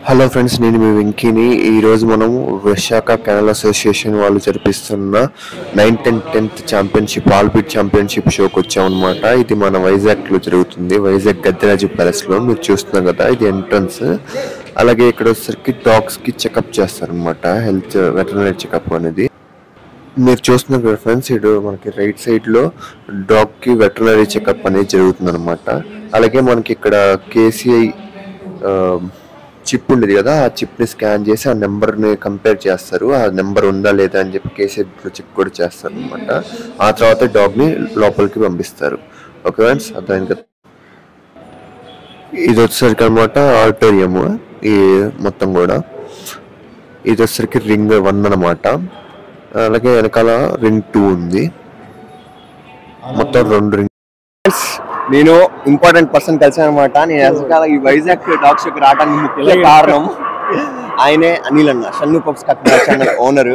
Hello friends, నేను మీ వెంకీని. ఈరోజు మనము విశాఖ కెనల్ అసోసియేషన్ వాళ్ళు జరిపిస్తున్న 9th and 10th ఛాంపియన్షిప్ ఆల్బిట్ ఛాంపియన్షిప్ షోకి వచ్చామన్నమాట. ఇది మన వైజాగ్లో జరుగుతుంది, వైజాగ్ గద్దెరాజు ప్యాలెస్లో. మీరు చూస్తున్నారు కదా, ఇది ఎంట్రన్స్. అలాగే ఇక్కడ వచ్చేసరికి డాగ్స్కి చెకప్ చేస్తారనమాట, హెల్త్ వెటర్నరీ చెకప్ అనేది. మీరు చూస్తున్నారు కదా ఫ్రెండ్స్, ఇటు మనకి రైట్ సైడ్లో డాగ్కి వెటర్నరీ చెకప్ అనేది జరుగుతుంది అనమాట. అలాగే మనకి ఇక్కడ కేసీఐ చిప్ ఉండేది కదా, ఆ చిప్ని స్కాన్ చేసి ఆ నెంబర్ని కంపేర్ చేస్తారు. ఆ నెంబర్ ఉందా లేదా అని చెప్పి కేసీఐ చెక్ కూడా చేస్తారు అనమాట. ఆ తర్వాత డాగ్ని లోపలికి పంపిస్తారు. ఓకే ఫ్రెండ్స్, అర్థమైంది కదా. ఇది వచ్చేసరికి అనమాట ఆడిటోరియం, ఈ మొత్తం కూడా. ఇది వచ్చేసరికి రింగ్ 1 అనమాట. అలాగే వెనకాల రింగ్ 2 ఉంది. మొత్తం 2 రింగ్. నేను ఇంపార్టెంట్ పర్సన్ కలిసాను అనమాట. నేను అసలు ఈ వైజాగ్ డాగ్ షోకి రావడానికి ముఖ్య కారణం ఆయనే అనిల్ అన్న, షన్ను పబ్స్ ఛానల్ ఓనర్.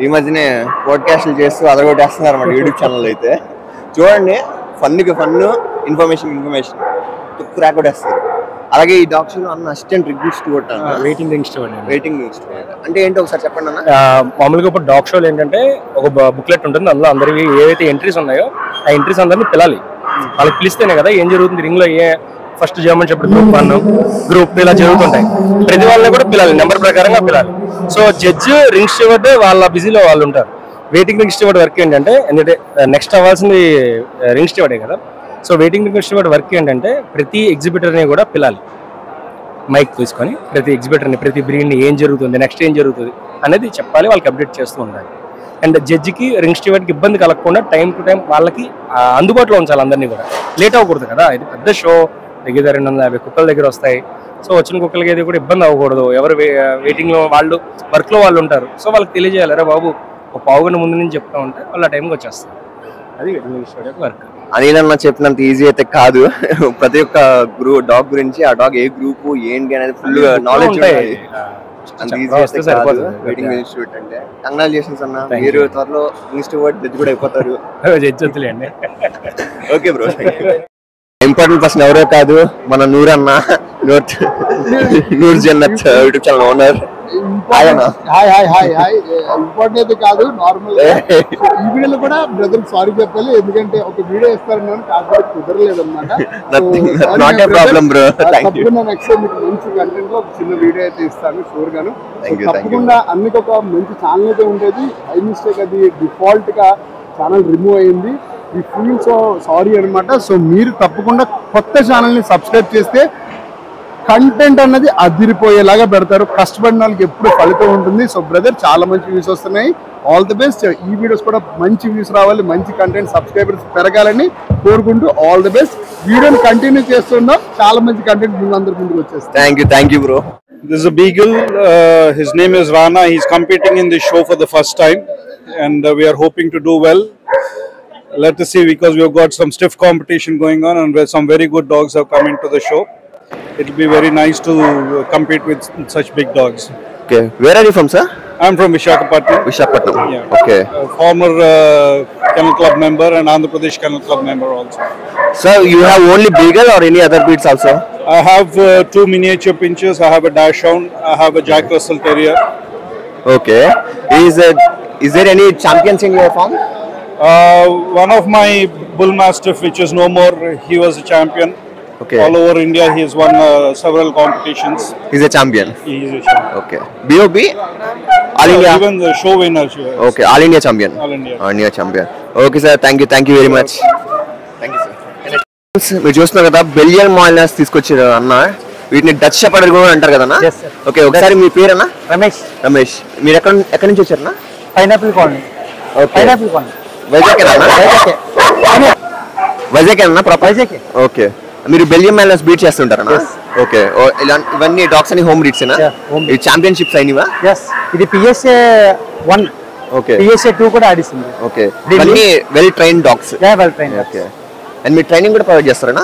ఈ మధ్యనే పోడ్కాస్ట్లు చేస్తూ అదరగొట్టేస్తున్నారు అన్నమాట యూట్యూబ్ ఛానల్. అయితే చూడండి, ఫన్కి ఫన్, ఇన్ఫర్మేషన్ తుక్కు రాకొట్టేస్తారు. అలాగే ఈ డాగ్ షోలో అన్న assistant reviews waiting ring store అంటే ఏంటో ఒకసారి చెప్పండి అన్న. మామూలుగా ఇప్పుడు డాగ్ షోలు ఏంటంటే ఒక బుక్లెట్ ఉంటుంది, అందులో అందరివి ఏవైతే ఎంట్రీస్ ఉన్నాయో ఆ ఎంట్రీస్ అందరినీ పిలాలి. వాళ్ళకి పిలిస్తేనే కదా ఏం జరుగుతుంది రింగ్ లో, ఏ ఫస్ట్ జర్మన్ చెప్పి గ్రూప్ 1, గ్రూప్ 2 ఇలా జరుగుతుంటాయి. ప్రతి వాళ్ళని కూడా పిలాలి, నెంబర్ ప్రకారంగా పిలాలి. సో జడ్జ్, రింగ్ స్టీవర్డ్ వాళ్ళ బిజీలో వాళ్ళు ఉంటారు. వెయిటింగ్ రింగ్ స్టీవర్డ్ వర్క్ ఏంటంటే, ఎందుకంటే నెక్స్ట్ అవ్వాల్సింది రింగ్ స్టీవర్డే కదా. So waiting ring steward work ఏంటంటే ప్రతి ఎగ్జిబిటర్ని కూడా పిలాలి, మైక్ తీసుకొని ప్రతి ఎగ్జిబిటర్ని, ప్రతి బ్రీడ్ని ఏం జరుగుతుంది, నెక్స్ట్ ఏం జరుగుతుంది అనేది చెప్పాలి, వాళ్ళకి అప్డేట్ చేస్తూ ఉండాలి. అండ్ జడ్జికి, రింగ్ స్టీవర్డ్కి ఇబ్బంది కలగకుండా టైం టు టైం వాళ్ళకి అందుబాటులో ఉంచాలి. అందరినీ కూడా లేట్ అవ్వకూడదు కదా, ఇది పెద్ద షో. దగ్గర 250 కుక్కల దగ్గర వస్తాయి. సో వచ్చిన కుక్కలకి ఏది కూడా ఇబ్బంది అవ్వకూడదు. ఎవరు వెయిటింగ్లో వాళ్ళు, వర్క్లో వాళ్ళు ఉంటారు. సో వాళ్ళకి తెలియజేయాలి, అరే బాబు ఒక పావుగంట ముందు నుంచి చెప్తా ఉంటే వాళ్ళు ఆ టైంకి వచ్చేస్తారు. అది రింగ్ స్టీవర్డ్ యొక్క వర్క్. అనిల్ అన్న చెప్పినంత ఈజీ అయితే కాదు. ప్రతి ఒక్క డాగ్ గురించి, ఆ డాగ్ ఏ గ్రూప్ ఏంటి అనేది ఫుల్ నాలెడ్జ్ ఉంటాయి. ఇన్స్టిట్యూట్ అంటే కంగ్రాచులేషన్స్ అన్న, మీరు త్వరలో ఇన్స్టిట్యూట్ జడ్జి కూడా అయిపోతారు. Okay bro. ఇంపార్టెంట్ పర్సన్ ఎవరో కాదు, మన నూర్ అన్న, Noor Jannat YouTube channel owner. Important అయితే కాదు, నార్మల్. ఈ వీడియోలో కూడా బ్రదర్ సారీ చెప్పాలి, ఎందుకంటే ఒక వీడియో ఇస్తారన్నాను, కాకపోతే కుదరలేదు అనమాట. తప్పకుండా నెక్స్ట్ మీకు మంచి కంటెంట్ లో ఒక చిన్న వీడియో అయితే ఇస్తాను షూర్ గాను. తప్పకుండా అన్నికి ఒక మంచి ఛానల్ అయితే ఉండేది. ఐ మిస్టేక్ అది డిఫాల్ట్ గా ఛానల్ రిమూవ్ అయింది. ఈ ఫీల్ సో సారీ అనమాట. సో మీరు తప్పకుండా కొత్త ఛానల్ ని సబ్స్క్రైబ్ చేస్తే కంటెంట్ అన్నది అదిరిపోయేలాగా పెడతారు. కష్టపడిన వాళ్ళకి ఎప్పుడు ఫలితం ఉంటుంది. సో బ్రదర్, చాలా మంచి వ్యూస్ వస్తున్నాయి, ఆల్ ది బెస్ట్. ఈ వీడియోస్ కూడా మంచి వ్యూస్ రావాలి, మంచి కంటెంట్, సబ్స్క్రైబర్స్ పెరగాలని కోరుకుంటూ ఆల్ ది బెస్ట్. వీడియోని కంటిన్యూ చేస్తున్నాం, చాలా మంచి కంటెంట్ మీ అందరి ముందుకు వచ్చేస్తాం. Thank you bro. This is a beagle. His name is Rana. He's competing in this show for the first time, and we are hoping to do well. Let us see, because we have got some stiff competition going on, and some very good dogs have come into the show. It will be very nice to compete with such big dogs. Okay, where are you from, sir? I'm from Visakhapatnam. Yeah. Okay. Former Kennel Club member and Andhra Pradesh Kennel Club member also. Sir, you have only beagle or any other breeds also? I have 2 miniature pinchers. I have a dachshund. I have a Jack Russell Terrier. Okay. Is there any champions in your farm? One of my bull mastiff, which is no more, he was a champion. Okay. All over India, he has won several competitions. He's a champion. He is a champion. Okay. BOB? All India? Even the show winner. Okay, All India champion. All India. All India champion. Okay sir, thank you very much. Thank you sir. మీరు చూస్తున్నారు కదా, Belgian మాల్నాస్ తీసుకొచ్చారు అన్న. వీటిని Dutch shepherd కూడా అంటారు కదా అన్న. ఓకే, ఒకసారి మీ పేరు అన్న? రమేష్. మీరు ఎక్కడి నుంచి వచ్చారన్నా? Pineapple colony. వైజాగ్ అన్న, ప్రాపర్ వైజాగ్. ఓకే, మీరు బెల్జియం మాల్నాస్ బీట్ చేస్తుంటారన్నా? ఓకే, ఇవన్నీ డాగ్స్ అని హోమ్ బ్రీడ్స్ ఏనా? ఇది ఛాంపియన్షిప్స్ అయినవా? ఇది PSA 1. ఓకే, PSA 2 కూడా ఆడిస్తుంది. ఓకే, ఇవన్నీ well train dogs. Okay, and మీరు ట్రైనింగ్ కూడా ప్రొవైడ్ చేస్తారనా?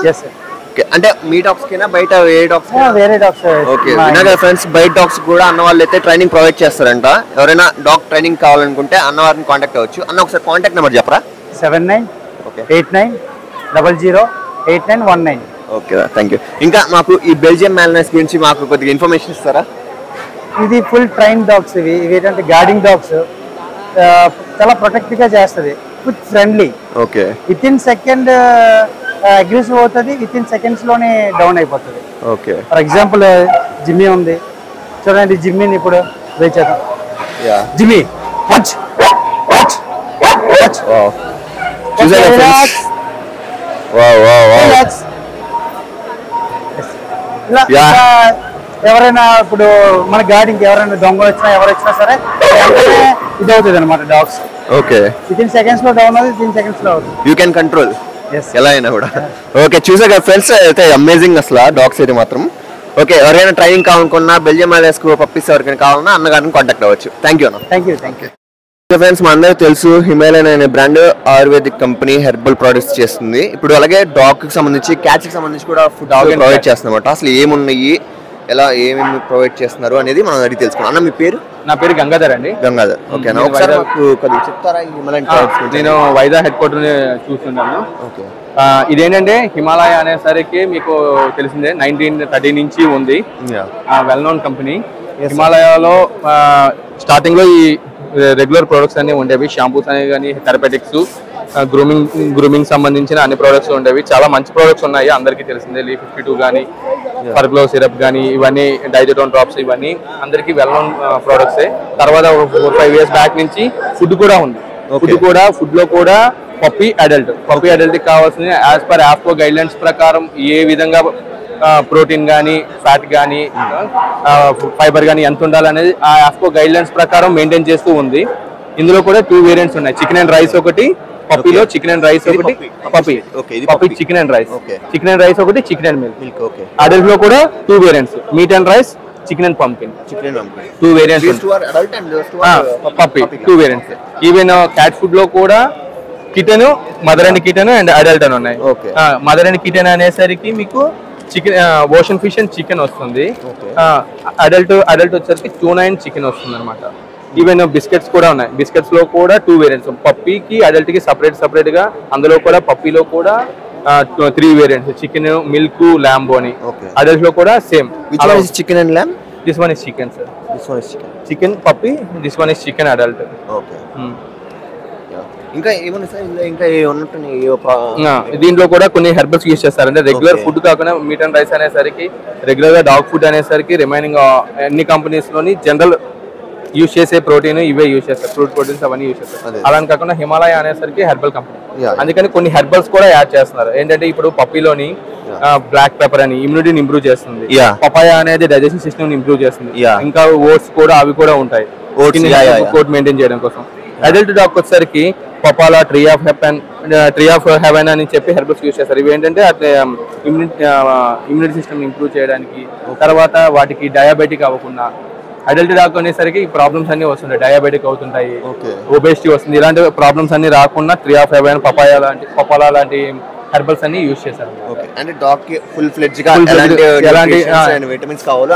ఓకే, అంటే మీ డాగ్స్ కేనా, బయట వేరే డాగ్స్? వేరే డాగ్స్. ఓకే, వినాగా ఫ్రెండ్స్, బయట డాగ్స్ కూడా అన్న వాళ్ళు అయితే ట్రైనింగ్ ప్రొవైడ్ చేస్తారంట. ఎవరైనా డాగ్ ట్రైనింగ్ కావాలనుకుంటే అన్న వారిని కాంటాక్ట్ అవ్వచ్చు. అన్న ఒకసారి కాంటాక్ట్ నెంబర్ చెప్పరా? 7989008919. Okay, thank you. ఇంకా మాకు ఈ బెల్జియం మాల్నాస్ గురించి మాకు కొద్దిగా ఇన్ఫర్మేషన్ ఇస్తారా? ఇది ఫుల్ ట్రైన్ డాగ్స్. ఇవి ఏంటంటే గార్డింగ్ డాగ్స్. చాలా ప్రొటెక్ట్ గా చేస్తుంది. Food friendly. Okay. With in second aggressive అవుతుంది. విత్ ఇన్ సెకండ్స్ లోనే డౌన్ అయిపోతుంది. ఓకే. ఫర్ ఎగ్జాంపుల్ జిమ్మీ ఉంది చూడండి. జిమ్మీని ఇప్పుడు వెయిట్ చేద్దాం. Jimmy watch watch watch. ఎవరైనా ఇప్పుడు మన గార్డింగ్ ఎవరైనా దొంగ వచ్చినా ఎవరు వచ్చినా సరే ఇది అవుతుంది అనమాట dogs. Okay. With in seconds లో డౌన్ అవుతుంది. విత్ ఇన్ సెకండ్స్ లో అవుతుంది. యూ కెన్ కంట్రోల్ ఎలా అయినా కూడా. ఓకే, చూసాక ఫ్రెండ్స్ అయితే అమేజింగ్ అసలు డాగ్స్ అయితే మాత్రం. ఓకే, ఎవరైనా ట్రైనింగ్ కావాలనుకున్నా బెల్జియం మాల్టేస్కు పప్పీస్ ఎవరికైనా కావాలన్నా అన్నగారిని కాంటాక్ట్ అవ్వచ్చు. థ్యాంక్ యూ అన్న. Thank you. ఫ్రెండ్స్, మా అందరికీ తెలుసు హిమాలయన్ అనే brand ayurvedic company herbal products చేస్తుంది. ఇప్పుడు అలాగే డాగ్ కి సంబంధించి క్యాట్స్ కి సంబంధించి కూడా ఫుడ్ ప్రొవైడ్ చేస్తున్నమాట. అసలు ఏమున్నాయి, ఎలా ఏమేమి ప్రొవైడ్ చేస్తున్నారు అనేది మనం అడిగి తెలుసుకున్నాం. అన్న మీ పేరు? నా పేరు గంగాధర్ అండి. గంగాధర్. ఓకే, ఒకసారి మాకు కొద్దిగా చెప్తారా హిమాలయన్ ప్రొడక్ట్స్? నేను వైజాగ్ హెడ్ క్వార్టర్ చూస్తున్నాను. ఓకే. ఇదేంటంటే హిమాలయ అనేసరికి మీకు తెలిసిందే 1930 నుంచి ఉంది. Well known company. హిమాలయాలో స్టార్టింగ్ లో ఈ రెగ్యులర్ ప్రొడక్ట్స్ అన్ని ఉండేవి. షాంపూస్ అనేవి కానీ, థెరపెటిక్స్, గ్రూమింగ్ సంబంధించిన అన్ని ప్రొడక్ట్స్ ఉండేవి. చాలా మంచి ప్రొడక్ట్స్ ఉన్నాయి, అందరికీ తెలిసిందే. లీ 52 కానీ, పర్గ్లో సిరప్ కానీ, ఇవన్నీ డైజెటోన్ డ్రాప్స్, ఇవన్నీ అందరికీ వెల్ నోన్ ప్రొడక్ట్సే. తర్వాత 4-5 years బ్యాక్ నుంచి ఫుడ్ కూడా ఉంది. ఫుడ్ లో కూడా పప్పీ అడల్ట్ కి కావాల్సిన యాజ్ పర్ ఆఫ్కో గైడ్ లైన్స్ ప్రకారం ఏ విధంగా ప్రోటీన్ కానీ, ఫ్యాట్ కానీ, ఫైబర్ కానీ ఎంత ఉండాలనేది ఆ ఆఫ్కో గైడ్ లైన్స్ ప్రకారం మెయింటైన్ చేస్తూ ఉంది. ఇందులో కూడా 2 వేరియంట్స్ ఉన్నాయి. చికెన్ అండ్ రైస్ ఒకటి, పప్పీలో చికెన్ అండ్ రైస్ ఒకటి, puppy chicken and rice, chicken and rice ఒకటి, చికెన్ అండ్ మిల్క్. అడల్ట్ లో కూడా 2 variants, meet and rice, chicken and pumpkin, 2 variants. Puppy 2 variants. Even cat food లో కూడా kitten, mother and kitten and adult అని ఉన్నాయి. Mother and kitten అనేసరికి మీకు chicken, ocean fish and chicken వస్తుంది. Adult వచ్చేసరికి ట్యూనా అండ్ చికెన్ వస్తుంది అనమాట. ఈవెన్ బిస్కెట్స్ కూడా ఉన్నాయి. బిస్కెట్స్ లో కూడా 2 వేరియంట్స్, పప్పీకి అడల్ట్ కి సపరేట్ గా. అందులో కూడా పప్పీలో కూడా 3 వేరియంట్స్, చికెన్, మిల్క్, ల్యాంబో అని. అడల్ట్ లో కూడా same. Chicken and lamb. This one is chicken sir. Chicken puppy, this one is chicken adult. ఇంకా ఏమన్నా సార్ ఇంకా దీంట్లో కూడా కొన్ని హెర్బల్స్ యూజ్ చేస్తారు. అంటే రెగ్యులర్ ఫుడ్ కాకుండా మీట్ అండ్ రైస్ అనేసరికి, రెగ్యులర్ గా డాగ్ ఫుడ్ అనేసరికి రిమైనింగ్ అన్ని కంపెనీస్ లోని జనరల్ యూజ్ చేసే ప్రోటీన్ ఇవే యూజ్ చేస్తారు. ఫ్రూట్ ప్రోటీన్స్ అవన్నీ యూజ్ చేస్తారు. అలా కాకుండా హిమాలయ అనేసరికి హెర్బల్ కంపెనీ, అందుకని కొన్ని హెర్బల్స్ కూడా యాడ్ చేస్తున్నారు. ఏంటంటే ఇప్పుడు పప్పీలోని బ్లాక్ పెప్పర్ అని ఇమ్యూనిటీని ఇంప్రూవ్ చేస్తుంది. పపాయ అనేది డైజెషన్ సిస్టమ్ ఇంప్రూవ్ చేస్తుంది. ఇంకా ఓట్స్ కూడా అవి కూడా ఉంటాయి కోట్ మెయింటైన్ చేయడం కోసం. అడల్ట్ డాగ్ వచ్చేసరికి పపాలా, ట్రీ ఆఫ్ హెవెన్ అని చెప్పి హెర్బల్స్ యూజ్ చేస్తారు. ఇవి ఏంటంటే ఇమ్యూనిటీ సిస్టమ్ ఇంప్రూవ్ చేయడానికి, తర్వాత వాటికి డయాబెటిక్ అవ్వకుండా. అడల్ట్ డాగ్ అనేసరికి ప్రాబ్లమ్స్ అన్ని వస్తుంటాయి, డయాబెటిక్ అవుతుంటాయి, ఒబేసిటీ వస్తుంది. ఇలాంటి ప్రాబ్లమ్స్ అన్ని రాకుండా ట్రీ ఆఫ్ హెవెన్, పపాలా లాంటి హెర్బల్స్ అన్ని యూజ్ చేశారు. అంటే డాగ్ కి ఫుల్ ఫ్లెడ్జ్ గా ఎలాంటి విటమిన్స్ కావాలో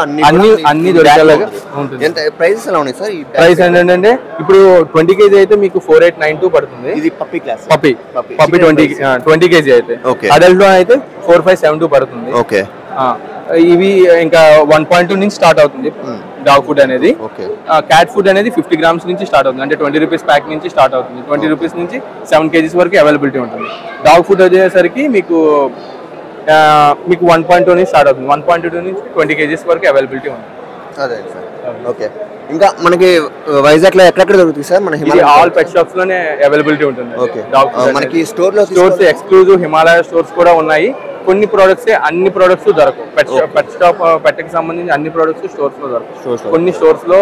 అన్ని దొరికేలాగా ఉంటుంది. ఎంత ప్రైసెస్ ఎలా ఉన్నాయి సార్? ప్రైస్ ఏంటంటే ఇప్పుడు 20 kg అయితే మీకు 4892 పడుతుంది. ఇది పప్పీ క్లాస్. పప్పీ 20 kg అయితే. అడల్ట్ లో అయితే 4572 పడుతుంది. ఓకే. ఇవి ఇంకా 1.2 నుంచి స్టార్ట్ అవుతుంది డాగ్ ఫుడ్ అనేది. క్యాట్ ఫుడ్ అనేది 50 grams నుంచి స్టార్ట్ అవుతుంది. అంటే 20 రూపీస్ ప్యాక్ నుంచి స్టార్ట్ అవుతుంది. 20 రూపీస్ నుంచి 7 kgs వరకు అవైలబిలిటీ ఉంటుంది. డాగ్ ఫుడ్ వచ్చేసరికి మీకు 1.2 నుంచి స్టార్ట్ అవుతుంది. 1.2 నుంచి 20 kgs వరకు అవైలబిలిటీ ఉంటుంది. అదే సార్. ఓకే. ఇంకా మనకి వైజాగ్ లో ఎక్కడెక్కడ దొరుకుతుంది సార్? మన ఆల్ పెట్ షాప్స్ లోనే అవైలబిలిటీ ఉంటుంది. ఓకే. మనకి స్టోర్స్ ఎక్స్క్లూజివ్ హిమాలయ స్టోర్స్ కూడా ఉన్నాయి. కొన్ని ప్రొడక్ట్స్, అన్ని ప్రొడక్ట్స్ దొరకవు. పెట్ షాప్ పెట్టకి సంబంధించి అన్ని ప్రొడక్ట్స్ స్టోర్స్ లో దొరకవు. కొన్ని స్టోర్స్ లో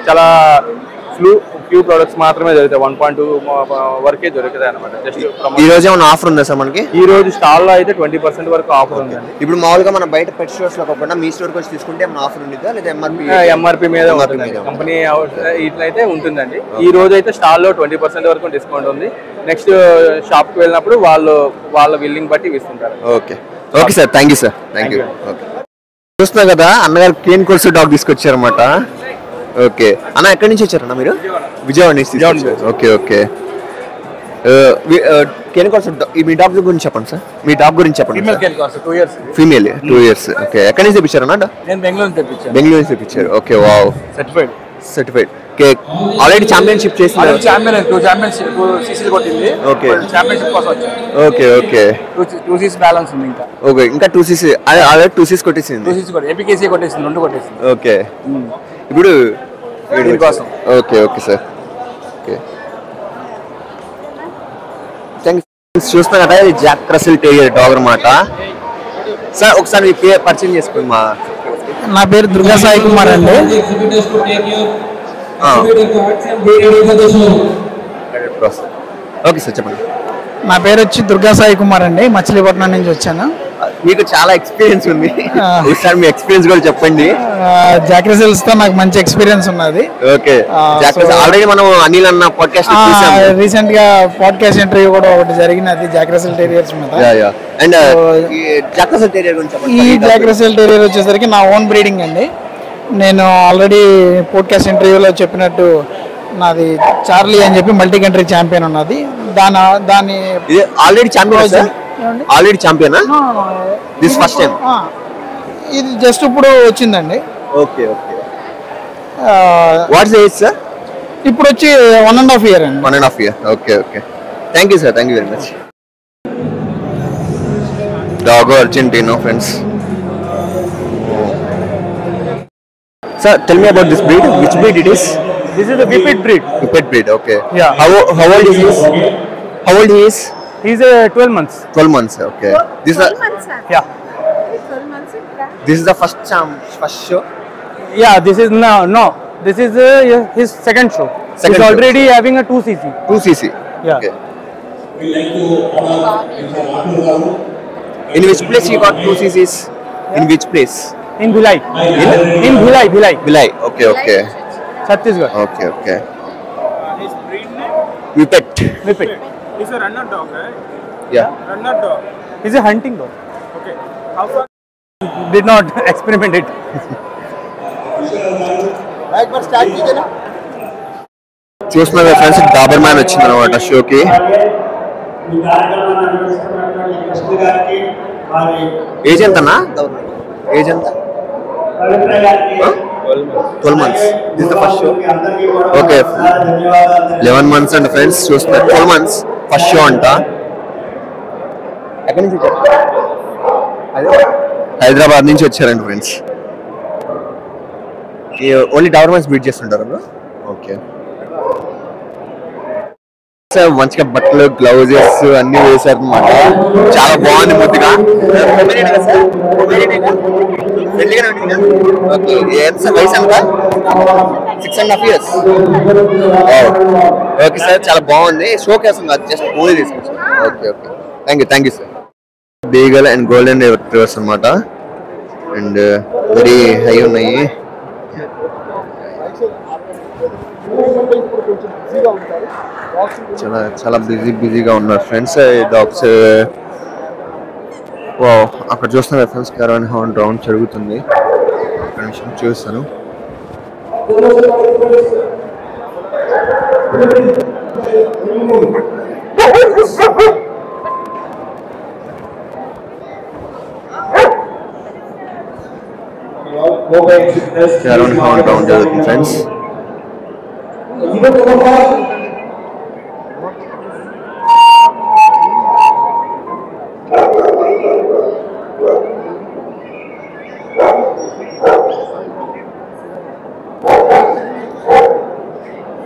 చాలా ఫ్యూ ప్రొడక్ట్స్ మాత్రమే దొరుకుతాయి. 1.2 వరకే దొరుకుతాయి అనమాట. జస్ట్ ఈ రోజు ఏమైనా ఆఫర్ ఉందా సార్ మనకి? ఈ రోజు స్టాల్ లో అయితే 20% వరకు ఆఫర్ ఉందండి. ఇప్పుడు మామూలుగా మనం బయట పెట్ స్టోర్స్ లో కాకుండా మీ స్టోర్ వచ్చి తీసుకుంటే ఏమైనా ఆఫర్ ఉంటుందా లేదా ఎంఆర్పి మీద కంపెనీ ఇట్లయితే ఉంటుందండి. ఈ రోజు అయితే స్టాల్ లో 20% వరకు డిస్కౌంట్ ఉంది. నెక్స్ట్ షాప్ కి వెళ్ళినప్పుడు వాళ్ళ విల్లింగ్ బట్టి ఇస్తుంటారు. Okay. Okay sir, thank you sir. Thank you. Okay. చూస్తున్నా కదా అన్నగారు కేన్ కోర్స్ డాగ్ తీసుకొచ్చారన్నమాట. ఓకే అన్న, ఎక్కడి నుంచి వచ్చారన్న మీరు? విజయవాడ నుంచి. ఓకే. ఓకే. మీ డాగ్ గురించి చెప్పండి సార్. మీ డాగ్ గురించి చెప్పండి. Female 2 years. ఓకే, ఎక్కడి నుంచి తెప్పించారు అన్న? నేను బెంగళూరు తెప్పించాను. బెంగళూరు నుంచి తెప్పించారు. Okay, wow, certified. Okay, already championship చేసిన సీసీలు కొట్టింది. ఓకే, ఛాంపియన్షిప్ కోసం వచ్చాను. ఓకే ఓకే 2 cc బ్యాలెన్స్ ఉంది ఇంకా. ఓకే, ఇంకా 2 cc ఆల్రెడీ 2 cc కొట్టేసింది. 2 cc కొట్టి ఏపీకేసీ కొట్టేసింది, 2 కొట్టేసింది. ఓకే, ఇప్పుడు దీనికోసం. Okay okay sir. Okay, thank you. చూస్తున్నా కదా, ఇది జాక్ రసెల్ టెరియర్ డాగ్ అన్నమాట. సార్ ఒకసారి మీ పేరు పరిచయం చేసుకోండి. నా పేరు దుర్గా సాయి కుమార్ అండి. ఓకే సార్, చెప్పండి. నా పేరు వచ్చి దుర్గా సాయి కుమార్ అండి, మచిలీపట్నం నుంచి వచ్చాను. మీకు చాలా ఎక్స్పీరియన్స్ ఉంది, ఒకసారి మీ ఎక్స్పీరియన్స్ కూడా చెప్పండి. జాక్ రసెల్స్ తో నాకు మంచి ఎక్స్పీరియన్స్ ఉన్నది. ఓకే, ఆల్రెడీ మనం అనిల్ అన్న పాడ్కాస్ట్ రీసెంట్ గా పాడ్కాస్ట్ ఇంటర్వ్యూ కూడా ఒకటి జరిగినది జాక్ రసెల్ టెరియర్స్ మీద. అండ్ జాక్ రసెల్ టెరియర్ గురించి చెప్పండి. ఈ జాక్ రసెల్ టెరియర్ వచ్చేసరికి నా ఓన్ బ్రీడింగ్ అండి. నేను ఆల్రెడీ పాడ్కాస్ట్ ఇంటర్వ్యూలో చెప్పినట్టు నాది చార్లీ అని చెప్పి మల్టీ కంట్రీ ఛాంపియన్ ఉన్నది. దాని already champion this first time. ఇది జస్ట్ ఇప్పుడు వచ్చిందండి. Okay okay, what's age sir? ఇప్పుడు వచ్చి 1.5 year అండి. 1.5 year. Okay okay, thank you sir, thank you very much. Dogo Argentina friends. Sir, tell me about this breed. Which breed it is? This is a Whippet breed. Whippet breed. Okay. Yeah. How old is he? How old he is? He's 12 months. 12 months. Okay. This is 12 months, sir. Yeah. 12 months. This is the first show. Yeah. This is no. This is his second show. He's already having a 2 cc. 2 cc. Yeah. Okay. In which place you got 2 cc's? In which place? In Bhilai. In Bhilai. Bhilai. Okay okay. Chhattisgarh. Okay okay. His breed name? Whippet. He's a runner dog, right? Yeah. Runner dog. He's a hunting dog. Okay. How far? Did not experiment it. చూస్తున్నారు friends, Dabur man వచ్చింది అనమాట షోకి. Age ఎంతనా? Age ఎంత? 12 months. This is the first show. Okay. 11 months and friends చూస్తున్నారు. 12 months first show అంట. ఎక్కడి నుంచి వచ్చారు? హైదరాబాద్ నుంచి వచ్చారండి ఫ్రెండ్స్. ఓన్లీ డాబర్మెన్స్ బ్రీడ్ చేస్తుంటారు. ఓకే సార్, మంచిగా బట్టలు గ్లౌజెస్ అన్ని వేసారు అనమాట. చాలా బాగుంది ముద్దుగా. వయసు ఎంత? 6.5 years. ఓకే సార్, చాలా బాగుంది. షోకి అసలు జస్ట్ ఓన్లీ తీసుకొచ్చారు. Okay okay, thank you sir. Beagle and golden retrievers అనమాట. అండ్ వెరీ హై ఉన్నాయి. చాలా చాలా బిజీగా ఉన్నారు ఫ్రెండ్స్ డాగ్స్. అక్కడ చూస్తున్నారు ఫ్రెండ్స్, క్యారవాన్ రౌండ్ జరుగుతుంది. అక్కడ నిమిషం చూస్తాను. క్యారవాన్ రౌండ్ జరుగుతుంది ఫ్రెండ్స్.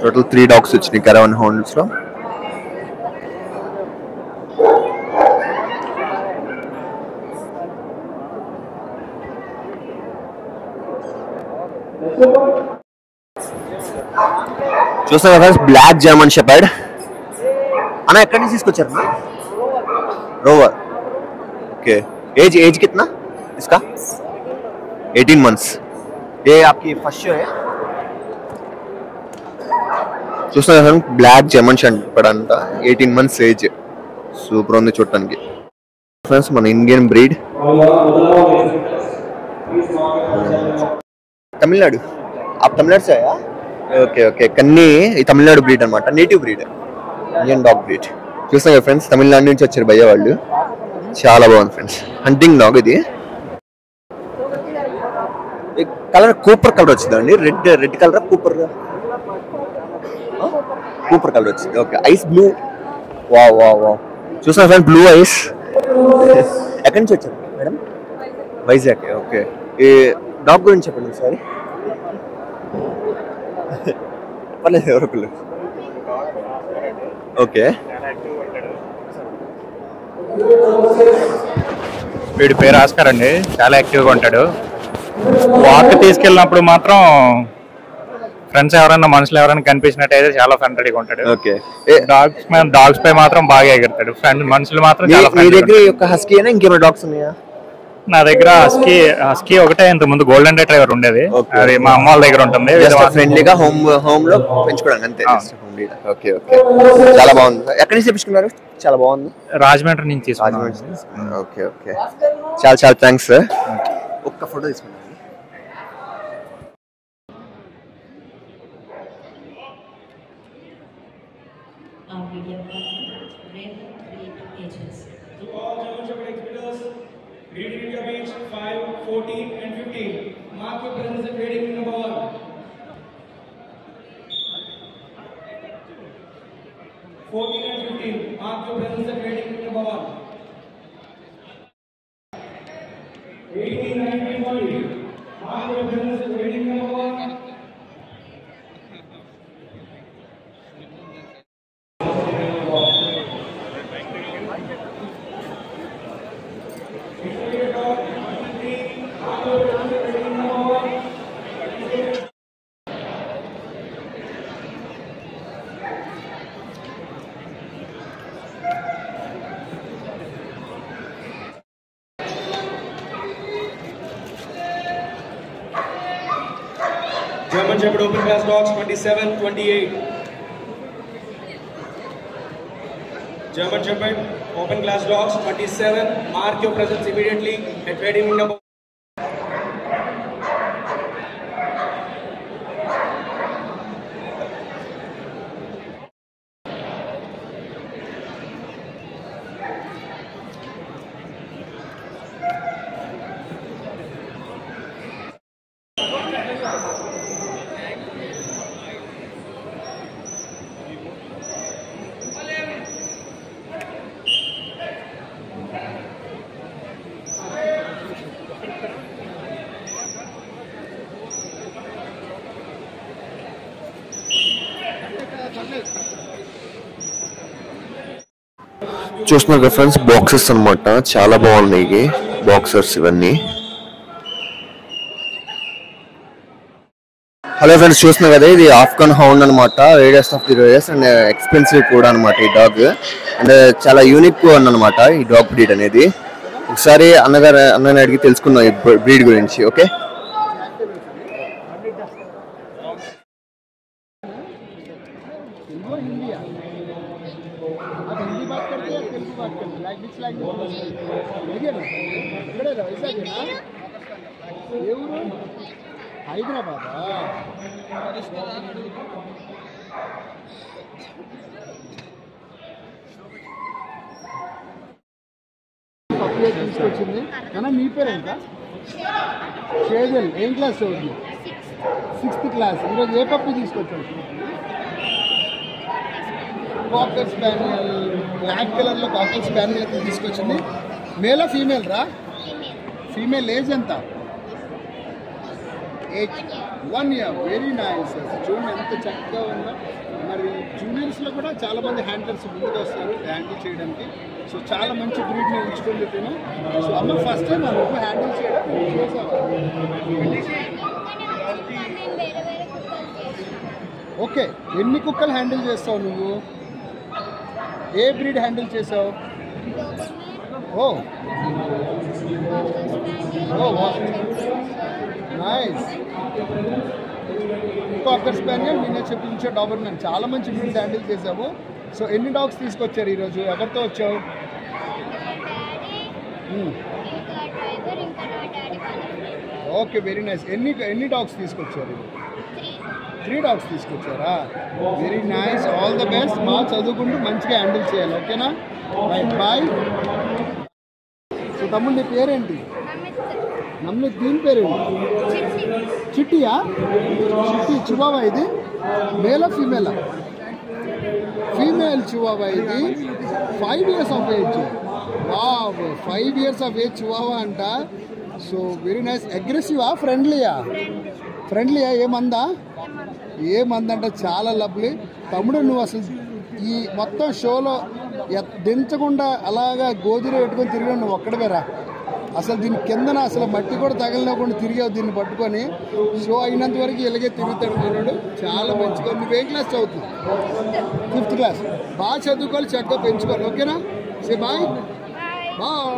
టోటల్ 3 dogs వచ్చినాయి క్యారవాన్ హౌండ్స్ లో. చూస్తున్నా ఫ్రెండ్స్, బ్లాక్ జర్మన్ షెపర్డ్ అన్న. ఎక్కడి నుంచి తీసుకొచ్చారు? रोवर. ओके, एज कितना इसका? 18 months. ये आपकी फर्स्ट शो है? చూస్తున్నా బ్లాక్ జర్మన్ షెపర్డ్ అంట. 18 months ఏజ్. సూపర్ ఉంది చూడటానికి ఫ్రెండ్స్. మన ఇండియన్ బ్రీడ్. तमिलनाडु. आप तमिलनाडु से आया? Okay okay, Kanni Tamil Nadu breed अनమాట. Native breed, Indian dog breed. చూస్తాం కదా ఫ్రెండ్స్, తమిళనాడు నుంచి వచ్చారు భయ్య వాళ్ళు. చాలా బాగుంది ఫ్రెండ్స్. హంటింగ్ డాగ్ ఇది. కలర్ కూపర్ కలర్ వచ్చిందండి. రెడ్ కలర్ కూపర్ కలర్ వచ్చింది. Okay, ice blue. Wow wow wow. చూస్తున్నా ఫ్రెండ్, బ్లూ ఐస్. ఎక్కడి నుంచి వచ్చారు మేడం? వైజాగ్. ఓకే, ఈ డాగ్ గురించి చెప్పండి ఒకసారి. పర్లేదు, ఎవరొకరు. ఓకే, వీడి పేరు ఆస్కర్ అండి. చాలా యాక్టివ్గా ఉంటాడు. వాక్ తీసుకెళ్ళినప్పుడు మాత్రం ఫ్రెండ్స్ ఎవరైనా మనుషులు ఎవరైనా కనిపించినట్టయితే చాలా ఫ్రెండ్లీగా ఉంటాడు. ఓకే, డాగ్స్ పై మాత్రం బాగా ఎగురుతాడు. మనుషులు మాత్రం చాలా మీ దగ్గర యొక్క హస్కీ అయినా ఇంకేమైనా డాగ్స్ ఉన్నాయా? నా దగ్గర హస్కీ ఒకటే, ఇంత ముందు గోల్డెన్ రిట్రీవర్ ఉండేది. అది మా అమ్మ వాళ్ళ దగ్గర ఉంటుంది. ఫ్రెండ్లీగా హోమ్ లో పెంచుకోవడానికి అంతే. ఓకే ఓకే, చాలా బాగుంది. ఎక్కడి నుంచి తెప్పించుకున్నారు? చాలా బాగుంది. రాజమండ్రి నుంచి తీసుకున్నాను. ఓకే ఓకే, చాలా చాలా థ్యాంక్స్ సార్. ఒక్క ఫోటో తీసుకున్నాను. Great India Beach 5, 14 and 15. Mark your presence at grading number 1. 14 and 15. Mark your presence at grading number 1. 18, 19, 20. Mark your presence at grading number 1. German Shepherd Open Class Dogs 27, 28. German Shepherd Open Class Dogs 27. Mark your presence immediately at grading number. చూస్తున్నారు కదా friends, boxes అనమాట. చాలా బాగున్నాయి boxers ఇవన్నీ. Hello friends, చూస్తున్నారు కదా, ఇది Afghan hound అనమాట. Radius of the radius and expensive కూడా అనమాట ఈ డాగ్. అండ్ చాలా యూనిక్ అనమాట ఈ డాగ్ బ్రీడ్ అనేది. ఒకసారి అన్నని అడిగి తెలుసుకుందాం ఈ బ్రీడ్ గురించి. ఓకే, హైదరాబాద్ పప్పు తీసుకొచ్చింది. అన్న మీ పేరు ఎంత? షేజల్. ఏం క్లాస్ చదువుతుంది? 6th class. ఈరోజు ఏ పప్పు తీసుకొచ్చాడు? కాకర్ స్పానియల్, బ్లాక్ కలర్లో కాకర్ స్పానియల్ తీసుకొచ్చింది. మేలా ఫీమేల్ రా? ఫీమేల్ ఏజ్ ఎంత? 1 year. Very nice. చూడండి ఎంత చక్కగా ఉందో. మరి జూనియర్స్లో కూడా చాలామంది హ్యాండ్లర్స్ ముందుకు వస్తారు హ్యాండిల్ చేయడానికి. సో చాలా మంచి బ్రీడ్ని ఉంచుకుంది తిను. సో అమ్మ ఫస్ట్ టైం నువ్వు హ్యాండిల్ చేయడం చేసావా? ఓకే, ఎన్ని కుక్కలు హ్యాండిల్ చేస్తావు నువ్వు? ఏ బ్రీడ్ హ్యాండిల్ చేసావు? ఓ నైస్. కాకర్ స్పానియల్, నేనే చెప్పించే డాబర్మెన్. చాలా మంచి బ్రీడ్స్ హ్యాండిల్ చేసావు. సో ఎన్ని డాగ్స్ తీసుకొచ్చారు ఈరోజు? ఎవరితో వచ్చావు? Okay, very nice. ఎన్ని డాగ్స్ తీసుకొచ్చారు? 3 డాగ్స్ తీసుకొచ్చారా? Very nice, all the best. బాగా చదువుకుంటూ మంచిగా హ్యాండిల్ చేయాలి, ఓకేనా? Right, bye. సో తమ్ముడు నీ పేరేంటి? నమ్మిత్. దీని పేరేంటి? చిట్టియా? చిట్టి చివావా ఇది? మేలా ఫీమేలా? ఫీమేల్ చివావా ఇది. 5 years of age. Wow, 5 years of age chihuahua అంట. So very nice. అగ్రెసివా ఫ్రెండ్లీయా? ఫ్రెండ్లీయా? ఏమందంటే చాలా లవ్లీ. తమ్ముడు నువ్వు అసలు ఈ మొత్తం షోలో దించకుండా అలాగా గోధులు పెట్టుకొని తిరిగావు, నువ్వు ఒక్కడవేరా. అసలు దీని కిందన అసలు మట్టి కూడా తగలకుండా తిరిగావు దీన్ని పట్టుకొని. షో అయినంత వరకు ఇలాగే తిరుగుతాడు కొన్నాడు. చాలా మంచిగా. నువ్వు ఏ క్లాస్ చదువుతున్నావు? 5th class. బాగా చదువుకోవాలి, చక్కగా పెంచుకోవాలి, ఓకేనా? Say bye. బాయ్.